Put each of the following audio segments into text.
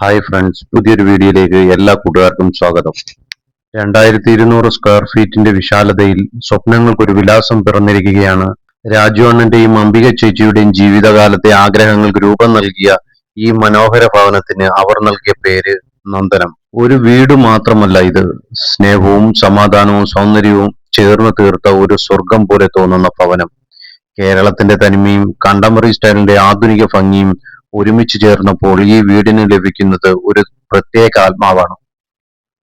Hi friends, പുതിയൊരു വീഡിയോയിലേക്ക് എല്ലാ കൂട്ടുകാർക്കും സ്വാഗതം. 2200 സ്ക്വയർ ഫീറ്റിന്റെ വിശാലതയിൽ സ്വപ്നങ്ങൾക്കൊരു വിലാസം പിറന്നിരിക്കുകയാണ്. രാജു അണ്ണന്റെയും അംബിക ചേച്ചിയുടെയും ജീവിതകാലത്തെ ആഗ്രഹങ്ങൾക്ക് രൂപം നൽകിയ ഈ മനോഹര ഭവനത്തിന് അവർ നൽകിയ പേര് നന്ദനം. ഒരു വീട് മാത്രമല്ല ഇത്, സ്നേഹവും സമാധാനവും സൗന്ദര്യവും ചേർന്ന് തീർത്ത ഒരു സ്വർഗം പോലെ തോന്നുന്ന ഭവനം. കേരളത്തിന്റെ തനിമയും കണ്ടംപററി സ്റ്റൈലിന്റെ ആധുനിക ഭംഗിയും ഒരുമിച്ച് ചേർന്നപ്പോൾ ഈ വീടിന് ലഭിക്കുന്നത് ഒരു പ്രത്യേക ആത്മാവാണ്.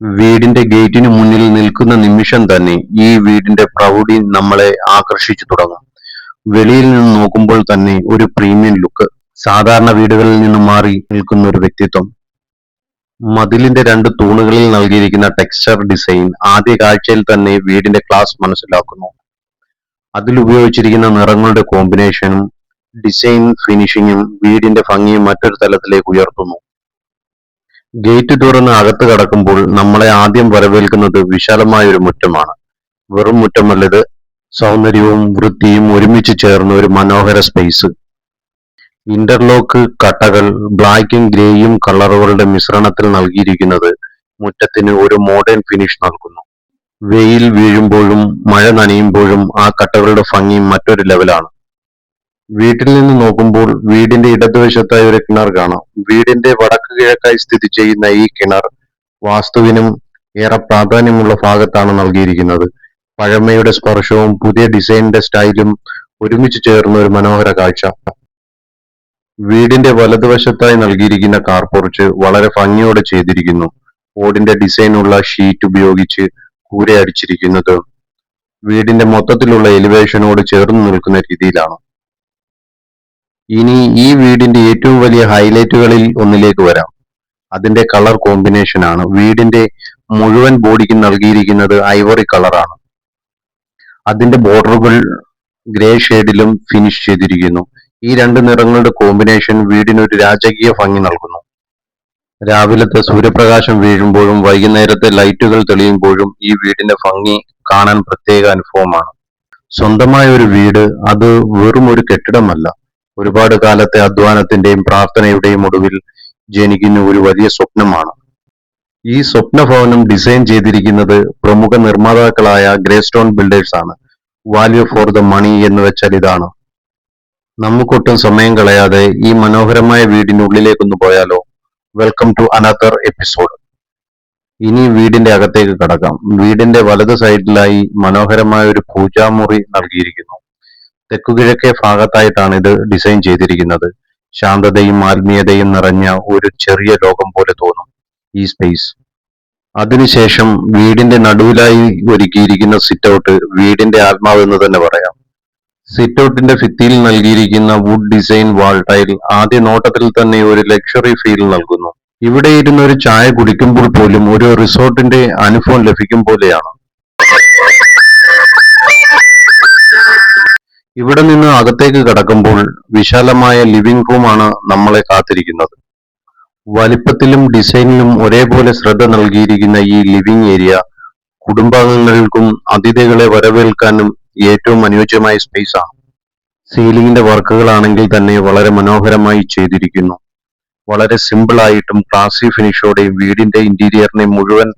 വീടിന്റെ ഗേറ്റിന് മുന്നിൽ നിൽക്കുന്ന നിമിഷം തന്നെ ഈ വീടിന്റെ പ്രൗഢി നമ്മളെ ആകർഷിച്ചു തുടങ്ങും. വെളിയിൽ നിന്ന് നോക്കുമ്പോൾ തന്നെ ഒരു പ്രീമിയം ലുക്ക്, സാധാരണ വീടുകളിൽ നിന്ന് മാറി നിൽക്കുന്ന ഒരു വ്യക്തിത്വം. മതിലിന്റെ രണ്ട് തൂണുകളിൽ നൽകിയിരിക്കുന്ന ടെക്സ്ചർ ഡിസൈൻ ആദ്യ കാഴ്ചയിൽ തന്നെ വീടിന്റെ ക്ലാസ് മനസ്സിലാക്കുന്നു. അതിൽ ഉപയോഗിച്ചിരിക്കുന്ന നിറങ്ങളുടെ കോമ്പിനേഷനും ഡിസൈൻ ഫിനിഷിങ്ങും വീടിന്റെ ഭംഗിയും മറ്റൊരു തലത്തിലേക്ക് ഉയർത്തുന്നു. ഗേറ്റ് തുറന്ന് അകത്ത് കടക്കുമ്പോൾ നമ്മളെ ആദ്യം വരവേൽക്കുന്നത് വിശാലമായ ഒരു മുറ്റമാണ്. വെറും മുറ്റമല്ല ഇത്, സൗന്ദര്യവും വൃത്തിയും ഒരുമിച്ച് ചേർന്ന ഒരു മനോഹര സ്പേസ്. ഇന്റർലോക്ക് കട്ടകൾ ബ്ലാക്കും ഗ്രേയും കളറുകളുടെ മിശ്രണത്തിൽ നൽകിയിരിക്കുന്നത് മുറ്റത്തിന് ഒരു മോഡേൺ ഫിനിഷ് നൽകുന്നു. വെയിൽ വീഴുമ്പോഴും മഴ നനയുമ്പോഴും ആ കട്ടകളുടെ ഭംഗി മറ്റൊരു ലെവലാണ്. വീട്ടിൽ നിന്ന് നോക്കുമ്പോൾ വീടിന്റെ ഇടതുവശത്തായി ഒരു കിണർ കാണാം. വീടിന്റെ വടക്ക് കിഴക്കായി സ്ഥിതി ചെയ്യുന്ന ഈ കിണർ വാസ്തുവിനും ഏറെ പ്രാധാന്യമുള്ള ഭാഗത്താണ് നൽകിയിരിക്കുന്നത്. പഴമയുടെ സ്പർശവും പുതിയ ഡിസൈനിന്റെ സ്റ്റൈലും ഒരുമിച്ച് ചേർന്ന ഒരു മനോഹര കാഴ്ച. വീടിന്റെ വലതുവശത്തായി നൽകിയിരിക്കുന്ന കാർപോർച്ച് വളരെ ഭംഗിയോടെ ചെയ്തിരിക്കുന്നു. ഓടിന്റെ ഡിസൈനുള്ള ഷീറ്റ് ഉപയോഗിച്ച് കൂര അടിച്ചിരിക്കുന്നത് വീടിന്റെ മൊത്തത്തിലുള്ള എലിവേഷനോട് ചേർന്ന് നിൽക്കുന്ന രീതിയിലാണ്. ഇനി ഈ വീടിന്റെ ഏറ്റവും വലിയ ഹൈലൈറ്റുകളിൽ ഒന്നിലേക്ക് വരാം. അതിന്റെ കളർ കോമ്പിനേഷൻ ആണ്. വീടിന്റെ മുഴുവൻ ബോഡിക്ക് നൽകിയിരിക്കുന്നത് ഐവറി കളറാണ്. അതിന്റെ ബോർഡറുകൾ ഗ്രേ ഷെയ്ഡിലും ഫിനിഷ് ചെയ്തിരിക്കുന്നു. ഈ രണ്ട് നിറങ്ങളുടെ കോമ്പിനേഷൻ വീടിനൊരു രാജകീയ ഭംഗി നൽകുന്നു. രാവിലത്തെ സൂര്യപ്രകാശം വീഴുമ്പോഴും വൈകുന്നേരത്തെ ലൈറ്റുകൾ തെളിയുമ്പോഴും ഈ വീടിന്റെ ഭംഗി കാണാൻ പ്രത്യേക അനുഭവമാണ്. സ്വന്തമായ ഒരു വീട് അത് വെറും ഒരു കെട്ടിടമല്ല, ഒരുപാട് കാലത്തെ അധ്വാനത്തിന്റെയും പ്രാർത്ഥനയുടെയും ഒടുവിൽ ജനിക്കുന്ന ഒരു വലിയ സ്വപ്നമാണ്. ഈ സ്വപ്നഭവനം ഡിസൈൻ ചെയ്തിരിക്കുന്നത് പ്രമുഖ നിർമ്മാതാക്കളായ ഗ്രേസ്റ്റോൺ ബിൽഡേഴ്സ് ആണ്. വാല്യൂ ഫോർ ദ മണി എന്ന് വെച്ചാൽ ഇതാണ്. നമുക്കൊട്ടും സമയം കളയാതെ ഈ മനോഹരമായ വീടിനുള്ളിലേക്കൊന്ന് പോയാലോ? Welcome to another episode. ഇനി വീടിന്റെ അകത്തേക്ക് കടക്കാം. വീടിന്റെ വലത് സൈഡിലായി മനോഹരമായ ഒരു പൂജാമുറി നൽകിയിരിക്കുന്നു. തെക്കുകിഴക്കേ ഭാഗത്തായിട്ടാണ് ഇത് ഡിസൈൻ ചെയ്തിരിക്കുന്നത്. ശാന്തതയും ആത്മീയതയും നിറഞ്ഞ ഒരു ചെറിയ ലോകം പോലെ തോന്നും ഈ സ്പേസ്. അതിനുശേഷം വീടിന്റെ നടുവിലായി ഒരുക്കിയിരിക്കുന്ന സിറ്റ് ഔട്ട് വീടിന്റെ ആത്മാവെന്ന് തന്നെ പറയാം. സിറ്റ് ഔട്ടിന്റെ ഭിത്തിയിൽ നൽകിയിരിക്കുന്ന വുഡ് ഡിസൈൻ വാൾ ടൈൽ ആദ്യ നോട്ടത്തിൽ തന്നെ ഒരു ലക്ഷറി ഫീൽ നൽകുന്നു. ഇവിടെ ഇരുന്ന് ഒരു ചായ കുടിക്കുമ്പോൾ പോലും ഒരു റിസോർട്ടിന്റെ അനുഭവം ലഭിക്കും പോലെയാണ്. ഇവിടെ നിന്ന് അകത്തേക്ക് കടക്കുമ്പോൾ വിശാലമായ ലിവിംഗ് റൂമാണ് നമ്മളെ കാത്തിരിക്കുന്നത്. വലിപ്പത്തിലും ഡിസൈനിലും ഒരേപോലെ ശ്രദ്ധ നൽകിയിരിക്കുന്ന ഈ ലിവിംഗ് ഏരിയ കുടുംബാംഗങ്ങൾക്കും അതിഥികളെ വരവേൽക്കാനും ഏറ്റവും അനുയോജ്യമായ സ്പേസ് ആണ്. സീലിംഗിന്റെ വർക്കുകളാണെങ്കിൽ തന്നെ വളരെ മനോഹരമായി ചെയ്തിരിക്കുന്നു. വളരെ സിമ്പിൾ ആയിട്ടും ക്ലാസി ഫിനിഷോടെയും വീടിന്റെ ഇന്റീരിയറിനെ മുഴുവൻ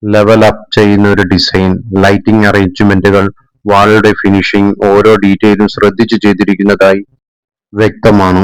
ലെവൽ അപ്പ് ചെയ്യുന്ന ഒരു ഡിസൈൻ, ലൈറ്റിംഗ് അറേഞ്ച്മെന്റുകൾ, വാളുടെ ഫിനിഷിംഗ്, ഓരോ ഡീറ്റെയിലും ശ്രദ്ധിച്ചു ചെയ്തിരിക്കുന്നതായി വ്യക്തമാണ്.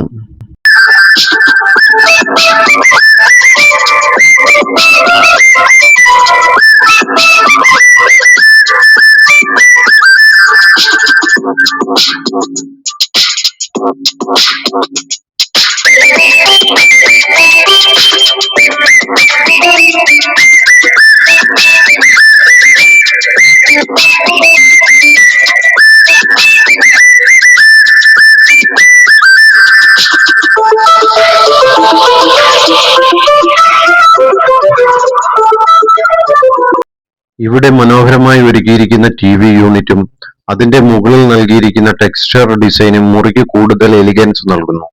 ഇവിടെ മനോഹരമായി ഒരുക്കിയിരിക്കുന്ന ടി.വി യൂണിറ്റും അതിന്റെ മുകളിൽ നൽകിയിരിക്കുന്ന ടെക്സ്ചർ ഡിസൈനും മുറിക്ക് കൂടുതൽ എലിഗൻസ് നൽകുന്നു.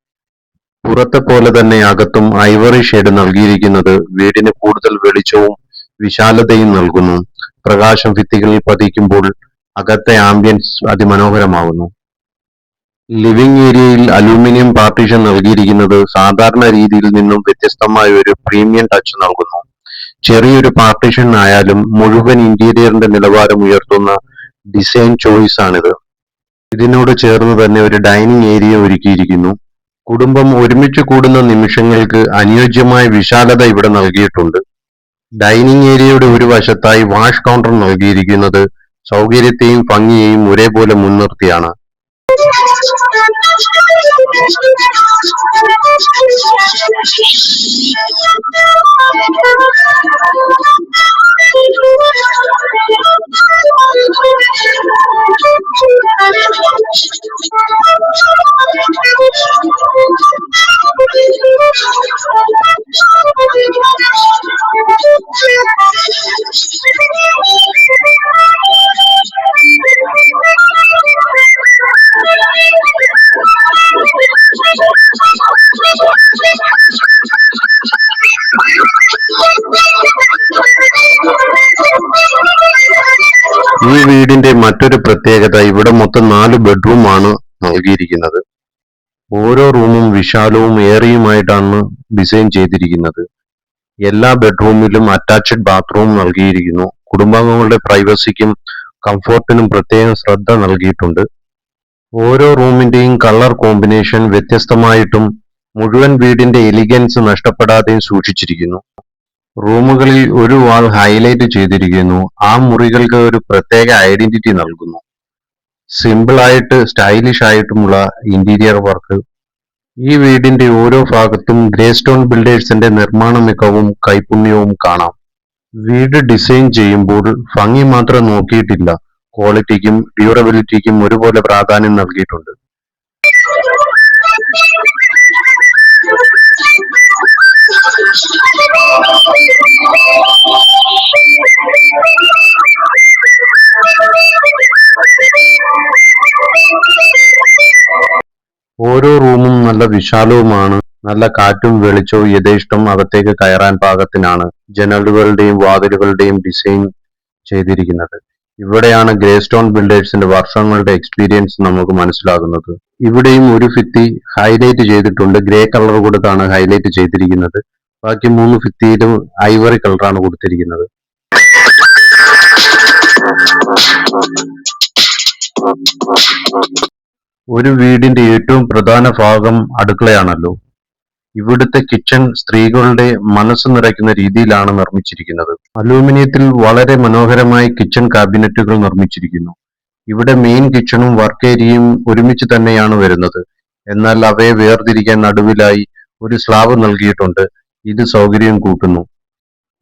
പുറത്തെ പോലെ തന്നെ അകത്തും ഐവറി ഷെയ്ഡ് നൽകിയിരിക്കുന്നത് വീടിന് കൂടുതൽ വെളിച്ചവും വിശാലതയും നൽകുന്നു. പ്രകാശം ഭിത്തികളിൽ പതിക്കുമ്പോൾ അകത്തെ ആംബിയൻസ് അതിമനോഹരമാകുന്നു. ലിവിംഗ് ഏരിയയിൽ അലൂമിനിയം പാർട്ടീഷൻ നൽകിയിരിക്കുന്നത് സാധാരണ രീതിയിൽ നിന്നും വ്യത്യസ്തമായ ഒരു പ്രീമിയം ടച്ച് നൽകുന്നു. ചെറിയൊരു പാർട്ടീഷൻ ആയാലും മുഴുവൻ ഇന്റീരിയറിന്റെ നിലവാരം ഉയർത്തുന്ന ഡിസൈൻ ചോയ്സ് ആണിത്. ഇതിനോട് ചേർന്ന് തന്നെ ഒരു ഡൈനിങ് ഏരിയ ഒരുക്കിയിരിക്കുന്നു. കുടുംബം ഒരുമിച്ച് കൂടുന്ന നിമിഷങ്ങൾക്ക് അനുയോജ്യമായ വിശാലത ഇവിടെ നൽകിയിട്ടുണ്ട്. ഡൈനിങ് ഏരിയയുടെ ഒരു വശത്തായി വാഷ് കൗണ്ടർ നൽകിയിരിക്കുന്നത് സൗകര്യത്തെയും ഭംഗിയെയും ഒരേപോലെ മുൻനിർത്തിയാണ്. ഈ വീടിന്റെ മറ്റൊരു പ്രത്യേകത ഇവിടെ മൊത്തം 4 ബെഡ്റൂം ആണ് നൽകിയിരിക്കുന്നത്. ഓരോ റൂമും വിശാലവും ഏറിയുമായിട്ടാണ് ഡിസൈൻ ചെയ്തിരിക്കുന്നത്. എല്ലാ ബെഡ്റൂമിലും അറ്റാച്ച്ഡ് ബാത്റൂം നൽകിയിരിക്കുന്നു. കുടുംബാംഗങ്ങളുടെ പ്രൈവസിക്കും കംഫോർട്ടിനും പ്രത്യേകം ശ്രദ്ധ നൽകിയിട്ടുണ്ട്. ഓരോ റൂമിന്റെയും കളർ കോമ്പിനേഷൻ വ്യത്യസ്തമായിട്ടും മുഴുവൻ വീടിന്റെ എലിഗൻസ് നഷ്ടപ്പെടാതെയും സൂക്ഷിച്ചിരിക്കുന്നു. റൂമുകളിൽ ഒരു വാൾ ഹൈലൈറ്റ് ചെയ്തിരിക്കുന്നു. ആ മുറികൾക്ക് ഒരു പ്രത്യേക ഐഡന്റിറ്റി നൽകുന്നു. സിമ്പിൾ ആയിട്ട് സ്റ്റൈലിഷ് ആയിട്ടുമുള്ള ഇന്റീരിയർ വർക്ക്. ഈ വീടിന്റെ ഓരോ ഭാഗത്തും ഗ്രേസ്റ്റോൺ ബിൽഡേഴ്സിന്റെ നിർമ്മാണ മികവും കൈപുണ്യവും കാണാം. വീട് ഡിസൈൻ ചെയ്യുമ്പോൾ ഭംഗി മാത്രം നോക്കിയിട്ടില്ല, ക്വാളിറ്റിക്കും ഡ്യൂറബിലിറ്റിക്കും ഒരുപോലെ പ്രാധാന്യം നൽകിയിട്ടുണ്ട്. ഓരോ റൂമും നല്ല വിശാലവുമാണ്. നല്ല കാറ്റും വെളിച്ചവും യഥേഷ്ടം അകത്തേക്ക് കയറാൻ പാകത്തിനാണ് ജനലുകളുടെയും വാതിലുകളുടെയും ഡിസൈൻ ചെയ്തിരിക്കുന്നത്. ഇവിടെയാണ് ഗ്രേസ്റ്റോൺ ബിൽഡേഴ്സിന്റെ വർഷങ്ങളുടെ എക്സ്പീരിയൻസ് നമുക്ക് മനസ്സിലാകുന്നത്. ഇവിടെയും ഒരു ഭിത്തി ഹൈലൈറ്റ് ചെയ്തിട്ടുണ്ട്. ഗ്രേ കളർ കൊടുത്താണ് ഹൈലൈറ്റ് ചെയ്തിരിക്കുന്നത്. ബാക്കി 3 ഭിത്തിയിലും ഐവറി കളറാണ് കൊടുത്തിരിക്കുന്നത്. ഒരു വീടിന്റെ ഏറ്റവും പ്രധാന ഭാഗം അടുക്കളയാണല്ലോ. ഇവിടുത്തെ കിച്ചൺ സ്ത്രീകളുടെ മനസ്സ് നിറയ്ക്കുന്ന രീതിയിലാണ് നിർമ്മിച്ചിരിക്കുന്നത്. അലൂമിനിയത്തിൽ വളരെ മനോഹരമായി കിച്ചൺ കാബിനറ്റുകൾ നിർമ്മിച്ചിരിക്കുന്നു. ഇവിടെ മെയിൻ കിച്ചണും വർക്ക് ഏരിയയും ഒരുമിച്ച് തന്നെയാണ് വരുന്നത്. എന്നാൽ അവയെ വേർതിരിക്കാൻ നടുവിലായി ഒരു സ്ലാബ് നൽകിയിട്ടുണ്ട്. ഇത് സൗകര്യം കൂട്ടുന്നു.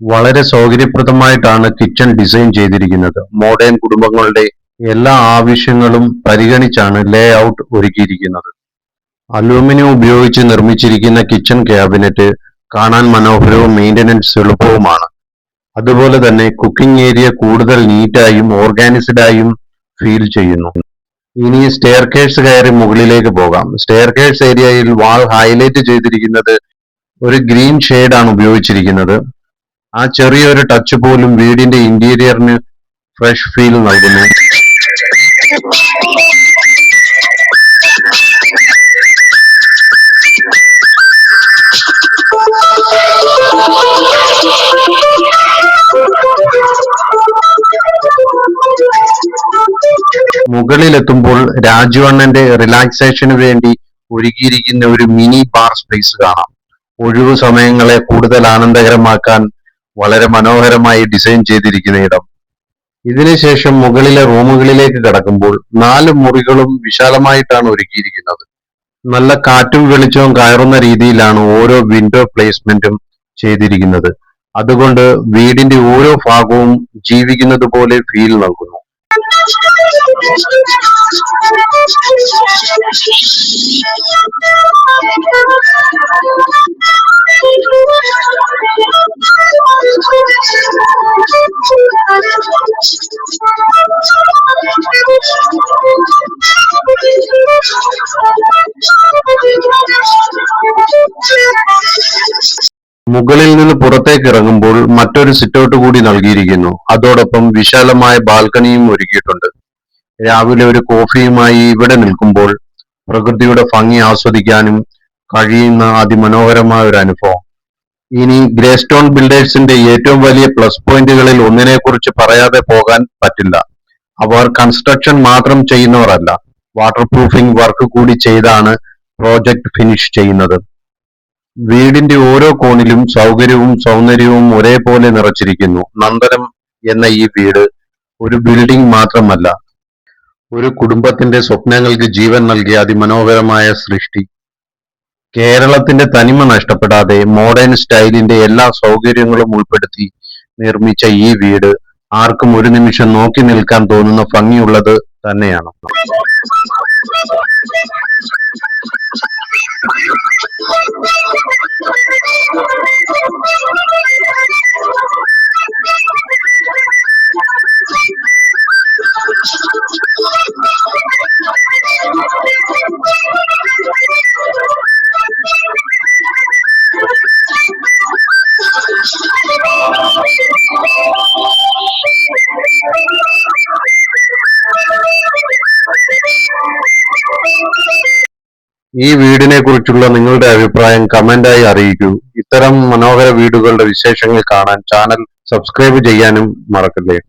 വളരെ സൗകര്യപ്രദമായിട്ടാണ് കിച്ചൺ ഡിസൈൻ ചെയ്തിരിക്കുന്നത്. മോഡേൺ കുടുംബങ്ങളുടെ എല്ലാ ആവശ്യങ്ങളും പരിഗണിച്ചാണ് ലേ ഔട്ട് ഒരുക്കിയിരിക്കുന്നത്. അലൂമിനിയം ഉപയോഗിച്ച് നിർമ്മിച്ചിരിക്കുന്ന കിച്ചൺ ക്യാബിനറ്റ് കാണാൻ മനോഹരവും മെയിൻ്റനൻസ് എളുപ്പവുമാണ്. അതുപോലെ തന്നെ കുക്കിംഗ് ഏരിയ കൂടുതൽ നീറ്റായും ഓർഗാനിസ്ഡായും ഫീൽ ചെയ്യുന്നു. ഇനി സ്റ്റെയർകേഴ്സ് കയറി മുകളിലേക്ക് പോകാം. സ്റ്റെയർകേഴ്സ് ഏരിയയിൽ വാൾ ഹൈലൈറ്റ് ചെയ്തിരിക്കുന്നത് ഒരു ഗ്രീൻ ഷെയ്ഡാണ് ഉപയോഗിച്ചിരിക്കുന്നത്. ആ ചെറിയൊരു ടച്ച് പോലും വീടിന്റെ ഇന്റീരിയറിന് ഫ്രഷ് ഫീൽ നൽകുന്നു. മുകളിലെത്തുമ്പോൾ രാജു അണ്ണന്റെ റിലാക്സേഷന് വേണ്ടി ഒരുക്കിയിരിക്കുന്ന ഒരു മിനി ബാർ സ്പേസ് കാണാം. ഒഴിവു സമയങ്ങളെ കൂടുതൽ ആനന്ദകരമാക്കാൻ വളരെ മനോഹരമായി ഡിസൈൻ ചെയ്തിരിക്കുന്ന ഇടം. ഇതിനുശേഷം മുകളിലെ റൂമുകളിലേക്ക് കടക്കുമ്പോൾ 4 മുറികളും വിശാലമായിട്ടാണ് ഒരുക്കിയിരിക്കുന്നത്. നല്ല കാറ്റും വെളിച്ചവും കയറുന്ന രീതിയിലാണ് ഓരോ വിൻഡോ പ്ലേസ്മെന്റും ചെയ്തിരിക്കുന്നത്. അതുകൊണ്ട് വീടിന്റെ ഓരോ ഭാഗവും ജീവിക്കുന്നത് പോലെ ഫീൽ നൽകുന്നു. മുകളിൽ നിന്ന് പുറത്തേക്ക് ഇറങ്ങുമ്പോൾ മറ്റൊരു സിറ്റൗട്ട് കൂടി നൽകിയിരിക്കുന്നു. അതോടൊപ്പം വിശാലമായ ബാൽക്കണിയും ഒരുക്കിയിട്ടുണ്ട്. രാവിലെ ഒരു കോഫിയുമായി ഇവിടെ നിൽക്കുമ്പോൾ പ്രകൃതിയുടെ ഭംഗി ആസ്വദിക്കാനും കഴിയുന്ന അതിമനോഹരമായ ഒരു അനുഭവം. ഇനി ഗ്രേസ്റ്റോൺ ബിൽഡേഴ്സിന്റെ ഏറ്റവും വലിയ പ്ലസ് പോയിന്റുകളിൽ ഒന്നിനെക്കുറിച്ച് പറയാതെ പോകാൻ പറ്റില്ല. അവർ കൺസ്ട്രക്ഷൻ മാത്രം ചെയ്യുന്നവരല്ല, വാട്ടർ പ്രൂഫിംഗ് വർക്ക് കൂടി ചെയ്താണ് പ്രോജക്റ്റ് ഫിനിഷ് ചെയ്യുന്നത്. വീടിന്റെ ഓരോ കോണിലും സൗകര്യവും സൗന്ദര്യവും ഒരേപോലെ നിറച്ചിരിക്കുന്നു. നന്ദനം എന്ന ഈ വീട് ഒരു ബിൽഡിംഗ് മാത്രമല്ല, ഒരു കുടുംബത്തിന്റെ സ്വപ്നങ്ങൾക്ക് ജീവൻ നൽകിയ അതിമനോഹരമായ സൃഷ്ടി. കേരളത്തിന്റെ തനിമ നഷ്ടപ്പെടാതെ മോഡേൺ സ്റ്റൈലിന്റെ എല്ലാ സൗകര്യങ്ങളും ഉൾപ്പെടുത്തി നിർമ്മിച്ച ഈ വീട് ആർക്കും ഒരു നിമിഷം നോക്കി നിൽക്കാൻ തോന്നുന്ന ഭംഗിയുള്ളത് തന്നെയാണ്. ഈ വീടിനെ കുറിച്ചുള്ള നിങ്ങളുടെ അഭിപ്രായം കമന്റായി അറിയിക്കൂ. ഇത്തരം മനോഹര വീടുകളുടെ വിശേഷങ്ങൾ കാണാൻ ചാനൽ സബ്സ്ക്രൈബ് ചെയ്യാനും മറക്കല്ലേ.